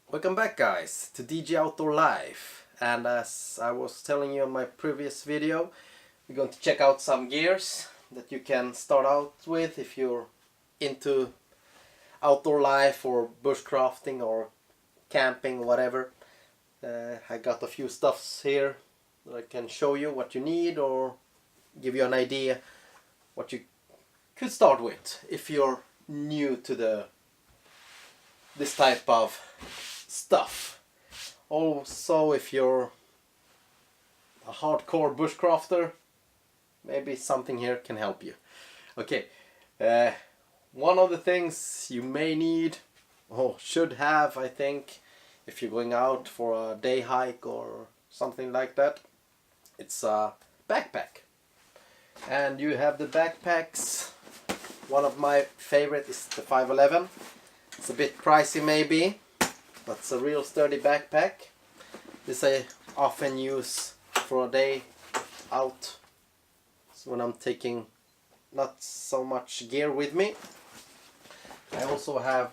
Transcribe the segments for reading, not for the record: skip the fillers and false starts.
Welcome back, guys, to DG Outdoor Life. And as I was telling you in my previous video, we're going to check out some gears that you can start out with if you're into outdoor life or bushcrafting or camping, whatever. I got a few stuffs here that I can show you what you need or give you an idea what you could start with if you're new to this type of stuff. Also, if you're a hardcore bushcrafter, maybe something here can help you. Okay, one of the things you may need or should have, I think, if you're going out for a day hike or something like that, it's a backpack. And you have the backpacks. One of my favorite is the 511. It's a bit pricey maybe, but it's a real sturdy backpack. This I often use for a day out, so when I'm taking not so much gear with me. I also have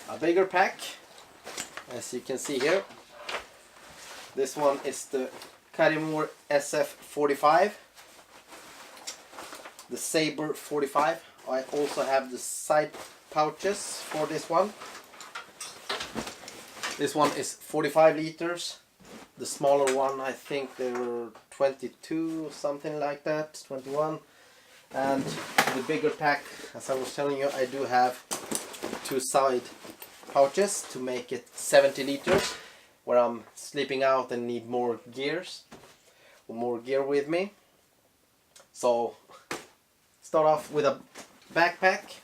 a bigger pack, as you can see here. This one is the Carimor SF45, the Saber 45. I also have the side pouches for this one. This one is 45 liters. The smaller one, I think they were 22, something like that, 21. And the bigger pack, as I was telling you, I do have two side pouches to make it 70 liters, where I'm sleeping out and need more gears or more gear with me. So start off with a backpack.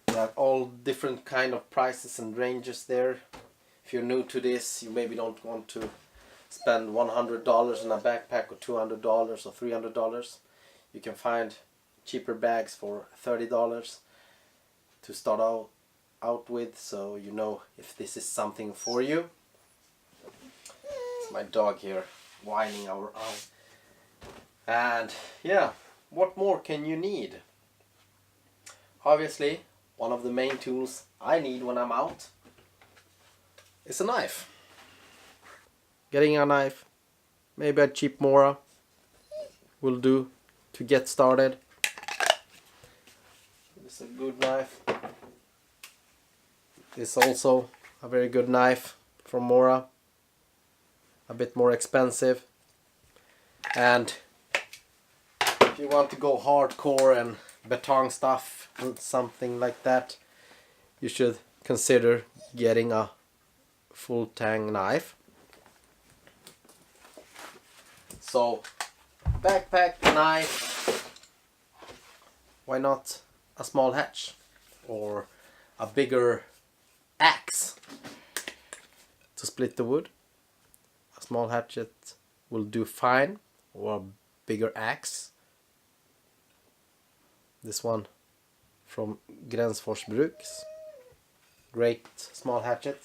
They have all different kind of prices and ranges there. If you're new to this, you maybe don't want to spend $100 in a backpack or $200 or $300. You can find cheaper bags for $30 to start out with, so you know if this is something for you. It's my dog here whining our eye. And yeah, what more can you need? Obviously, one of the main tools I need when I'm out is a knife. Getting a knife, maybe a cheap Mora, will do to get started. It's a good knife. It's also a very good knife from Mora, a bit more expensive. And if you want to go hardcore and batong stuff and something like that, you should consider getting a full tang knife. So backpack, knife, why not a small hatch or a bigger axe to split the wood? A small hatchet will do fine, or a bigger axe. This one from Gränsfors Bruks. Great small hatchet.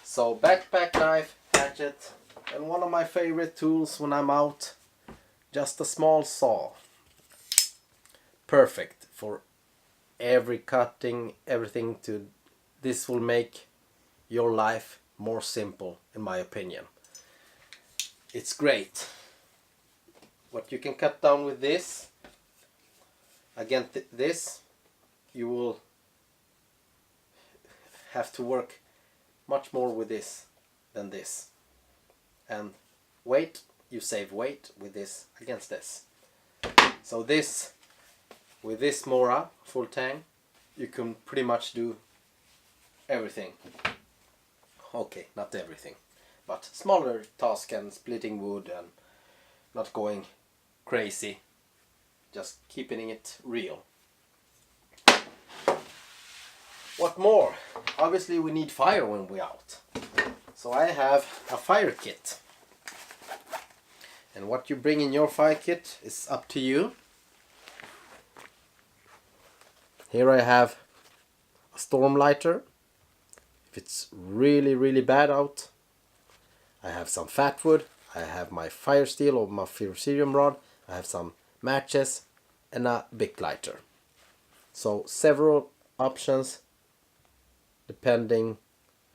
So backpack, knife, hatchet, and one of my favorite tools when I'm out, just a small saw. Perfect for every cutting, everything. This will make your life more simple, in my opinion. It's great. What you can cut down with this, again this, you will have to work much more with this than this. And weight, you save weight with this against this. So this, with this Mora full tang, you can pretty much do everything. Okay, not everything, but smaller tasks and splitting wood and not going crazy, just keeping it real. What more? Obviously we need fire when we're out. So I have a fire kit. And what you bring in your fire kit is up to you. Here I have a storm lighter. If it's really bad out. I have some fat wood. I have my fire steel or my ferrocerium rod. I have some matches and a Bic lighter. So several options depending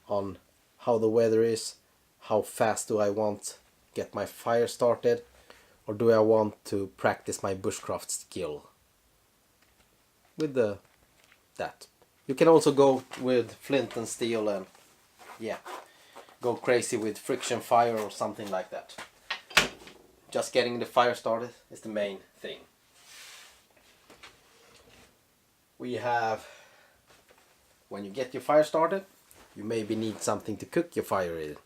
on how the weather is, how fast do I want get my fire started, or do I want to practice my bushcraft skill with that. You can also go with flint and steel and yeah, go crazy with friction fire or something like that. Just getting the fire started is the main thing. We have, when you get your fire started, you maybe need something to cook your fire in.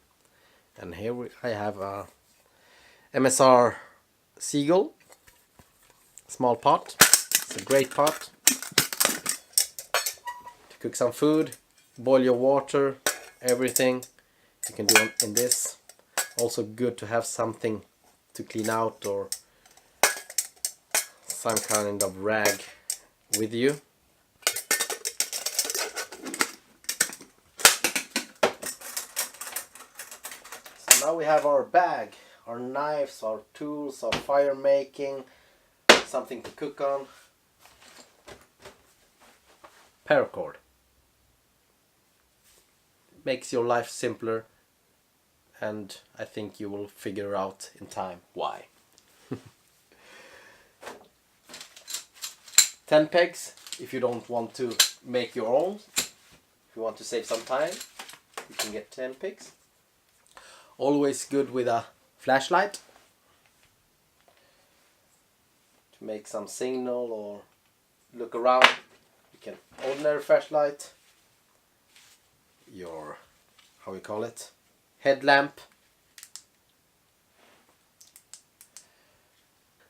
And here I have a MSR Seagull small pot. It's a great pot to cook some food, boil your water, everything you can do in this. Also good to have something to clean out or some kind of rag with you. So now we have our bag, our knives, our tools, our fire making, something to cook on. Paracord makes your life simpler, and I think you will figure out in time why. 10 pegs if you don't want to make your own. If you want to save some time, you can get 10 pegs. Always good with a flashlight to make some signal or look around. You can ordinary flashlight, your, how we call it, headlamp.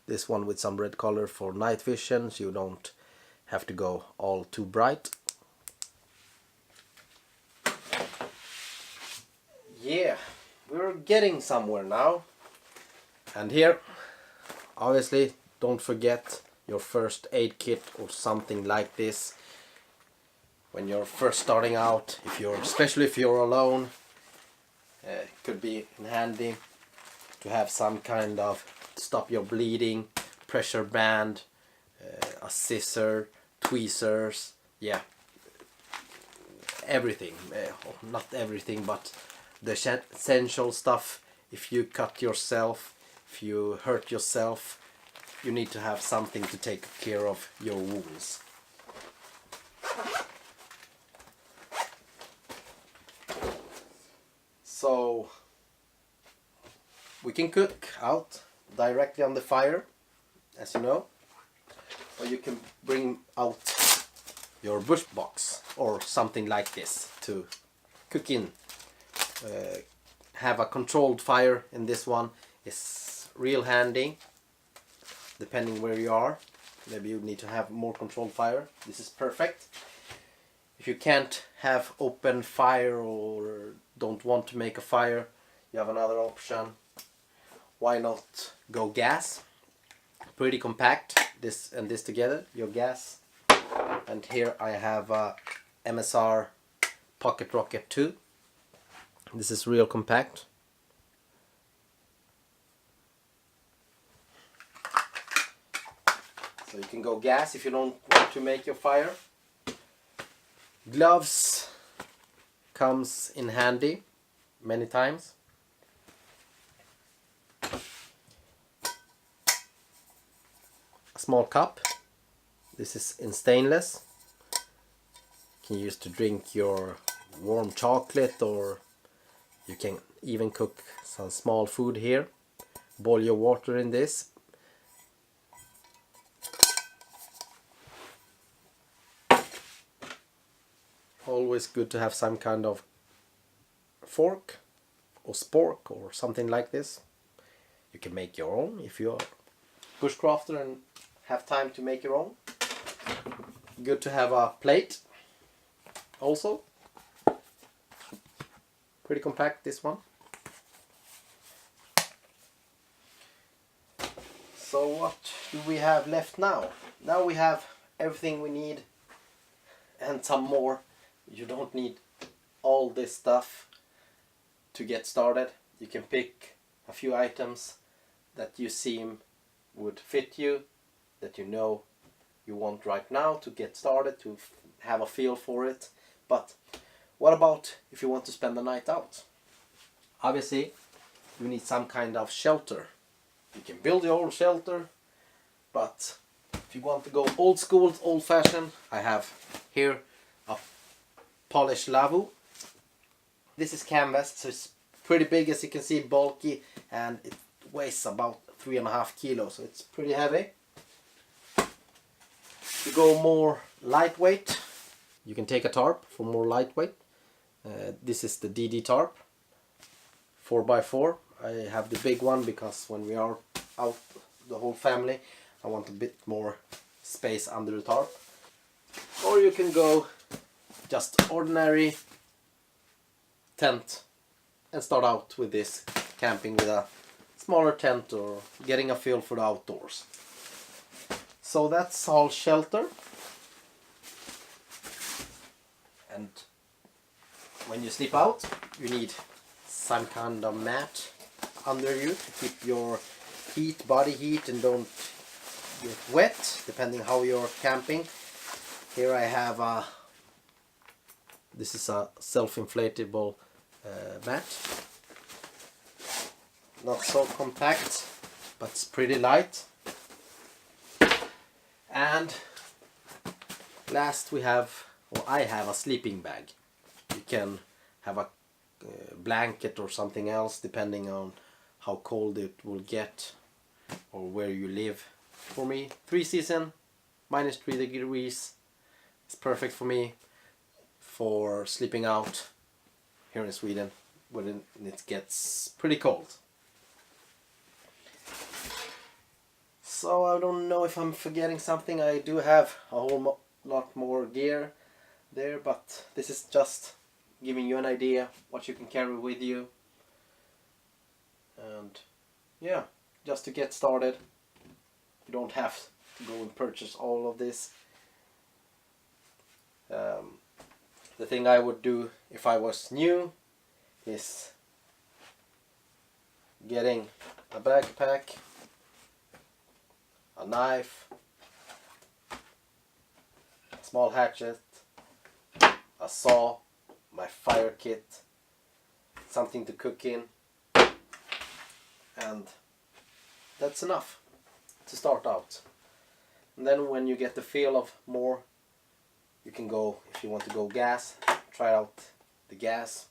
This one with some red color for night vision, so you don't have to go all too bright. Yeah, we're getting somewhere now. And here, obviously, don't forget your first aid kit or something like this. When you're first starting out, especially if you're alone, it could be handy to have some kind of stop your bleeding, pressure band, a scissor, tweezers, yeah, everything. Not everything, but the essential stuff. If you cut yourself, if you hurt yourself, you need to have something to take care of your wounds. So we can cook out directly on the fire, as you know, or you can bring out your bush box or something like this to cook in. Have a controlled fire in this one is real handy, depending where you are. Maybe you need to have more controlled fire. This is perfect. If you can't have open fire or don't want to make a fire, you have another option. Why not go gas? Pretty compact, this and this together, your gas. And here I have a MSR Pocket Rocket 2. This is real compact. So you can go gas if you don't want to make your fire. Gloves comes in handy many times. A small cup. This is in stainless. You can use to drink your warm chocolate, or you can even cook some small food here. Boil your water in this. Always good to have some kind of fork or spork or something like this. You can make your own if you're a bushcrafter and have time to make your own. Good to have a plate also. Pretty compact, this one. So what do we have left now? Now we have everything we need and some more. You don't need all this stuff to get started. You can pick a few items that you seem would fit you, that you know you want right now to get started, to have a feel for it. But what about if you want to spend the night out? Obviously, you need some kind of shelter. You can build your own shelter, but if you want to go old school, old fashioned, I have here a polished lavu. This is canvas, so it's pretty big, as you can see, bulky, and it weighs about 3.5 kilos, so it's pretty heavy. To go more lightweight, you can take a tarp for more lightweight. This is the DD tarp, 4x4. I have the big one because when we are out, the whole family, I want a bit more space under the tarp. Or you can go just ordinary tent and start out with this, camping with a smaller tent or getting a feel for the outdoors. So that's all shelter. And when you sleep out, you need some kind of mat under you to keep your heat, body heat, and don't get wet, depending how you're camping. Here I have this is a self-inflatable mat. Not so compact, but it's pretty light. And last we have, or I have, a sleeping bag. You can have a blanket or something else depending on how cold it will get or where you live. For me, 3 season, -3 degrees is perfect for me for sleeping out here in Sweden when it gets pretty cold. So I don't know if I'm forgetting something. I do have a whole lot more gear there, but this is just giving you an idea what you can carry with you. And yeah, just to get started. You don't have to go and purchase all of this. The thing I would do if I was new is getting a backpack, a knife, a small hatchet, a saw, my fire kit, something to cook in, and that's enough to start out. And then when you get the feel of more, you can go, if you want to go gas, try out the gas,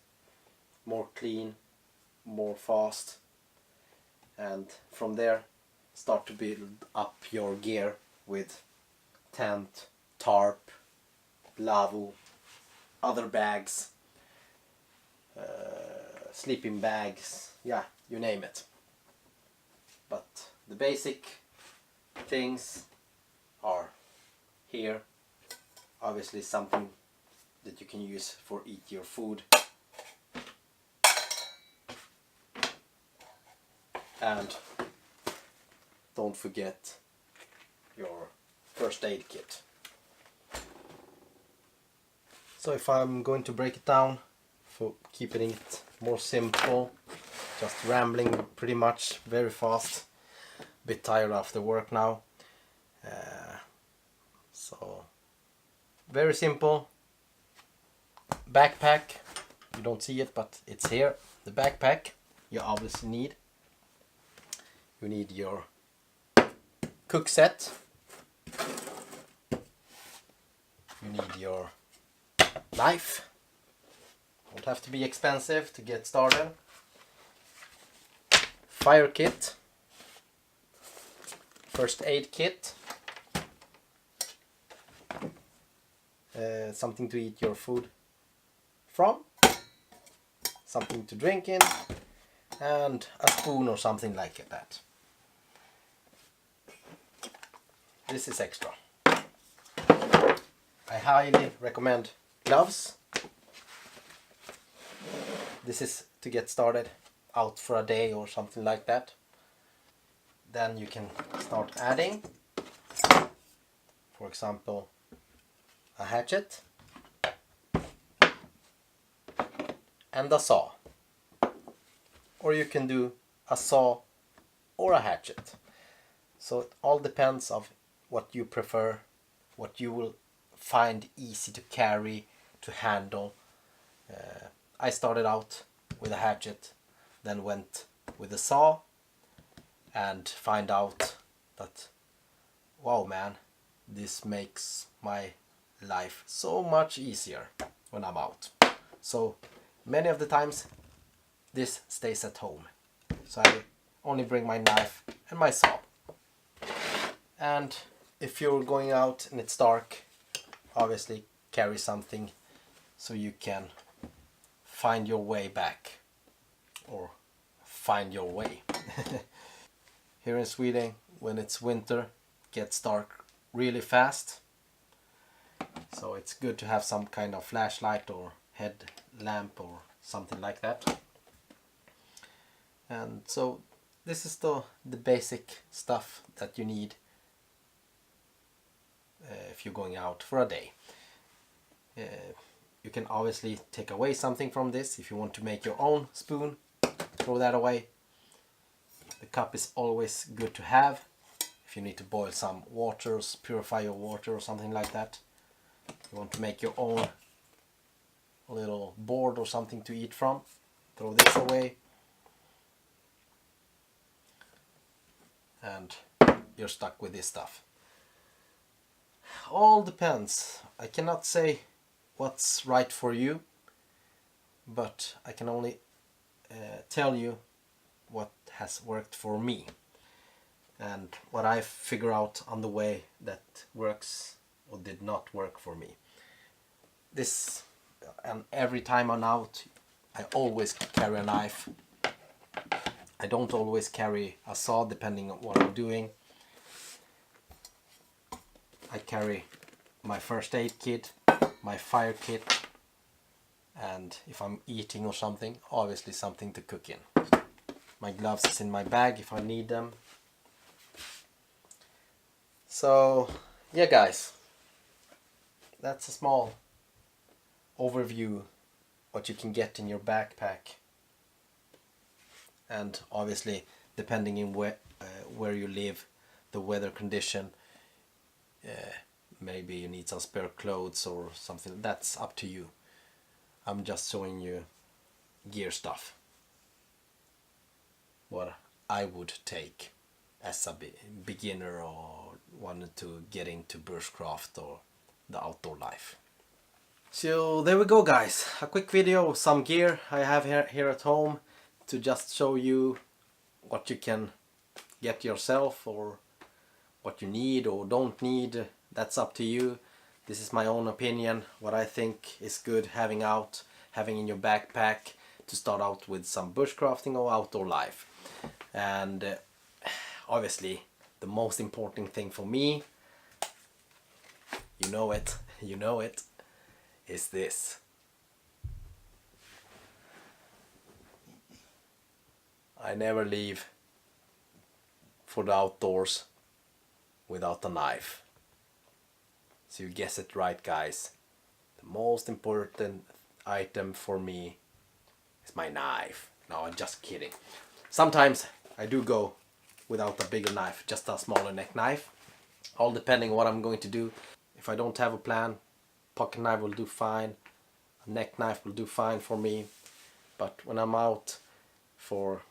more clean, more fast, and from there start to build up your gear with tent, tarp, lavu, other bags, sleeping bags, yeah, you name it. But the basic things are here. Obviously something that you can use for eat your food. And don't forget your first aid kit. So if I'm going to break it down for keeping it more simple, just rambling pretty much very fast, a bit tired after work now. So very simple. Backpack, you don't see it but it's here. The backpack you obviously need. You need your cook set. You need your knife. Don't have to be expensive to get started. Fire kit. First aid kit. Something to eat your food from. Something to drink in. And a spoon or something like that. This is extra. I highly recommend gloves. This is to get started out for a day or something like that. Then you can start adding, for example, a hatchet and a saw. Or you can do a saw or a hatchet. So it all depends on what you prefer, what you will find easy to carry, to handle. I started out with a hatchet, then went with a saw, and find out that, wow man, this makes my life so much easier when I'm out. So many of the times this stays at home. So I only bring my knife and my saw. And if you're going out and it's dark, obviously carry something so you can find your way back, or find your way. Here in Sweden, when it's winter, it gets dark really fast. So it's good to have some kind of flashlight or headlamp or something like that. And so this is the basic stuff that you need if you're going out for a day. You can obviously take away something from this. If you want to make your own spoon, throw that away. The cup is always good to have. If you need to boil some water, purify your water or something like that. You want to make your own little board or something to eat from, throw this away. And you're stuck with this stuff. All depends. I cannot say what's right for you, but I can only tell you what has worked for me and what I figure out on the way that works or did not work for me. This, and every time I'm out, I always carry a knife. I don't always carry a saw depending on what I'm doing. I carry my first aid kit, my fire kit, and if I'm eating or something, obviously something to cook in. My gloves is in my bag if I need them. So yeah guys, that's a small overview what you can get in your backpack. And obviously depending on where you live, the weather condition, maybe you need some spare clothes or something. That's up to you. I'm just showing you gear stuff, what I would take as a beginner or wanted to get into bushcraft or the outdoor life. So there we go guys, a quick video of some gear I have here at home to just show you what you can get yourself or what you need or don't need. That's up to you. This is my own opinion, what I think is good having in your backpack to start out with some bushcrafting or outdoor life. And obviously the most important thing for me, you know it, is this. I never leave for the outdoors without a knife. So you guess it right guys, the most important item for me is my knife. No, I'm just kidding. Sometimes I do go without a bigger knife, just a smaller neck knife. All depending on what I'm going to do. If I don't have a plan, pocket knife will do fine, a neck knife will do fine for me. But when I'm out for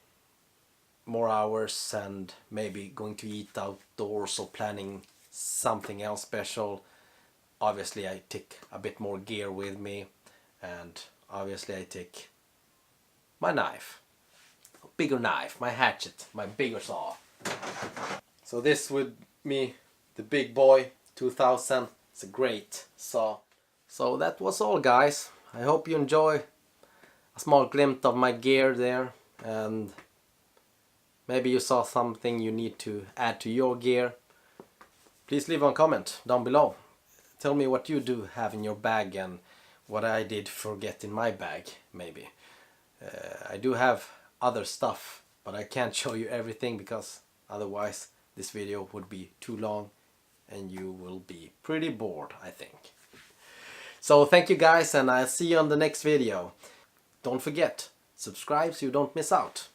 more hours and maybe going to eat outdoors or planning something else special, obviously I take a bit more gear with me, and obviously I take my knife, a bigger knife, my hatchet, my bigger saw. So this with me, the big boy 2000, it's a great saw. So that was all guys. I hope you enjoy a small glimpse of my gear there, and maybe you saw something you need to add to your gear. Please leave a comment down below. Tell me what you do have in your bag and what I did forget in my bag maybe. I do have other stuff, but I can't show you everything because otherwise this video would be too long and you will be pretty bored, I think. So thank you guys, and I'll see you on the next video. Don't forget, subscribe so you don't miss out.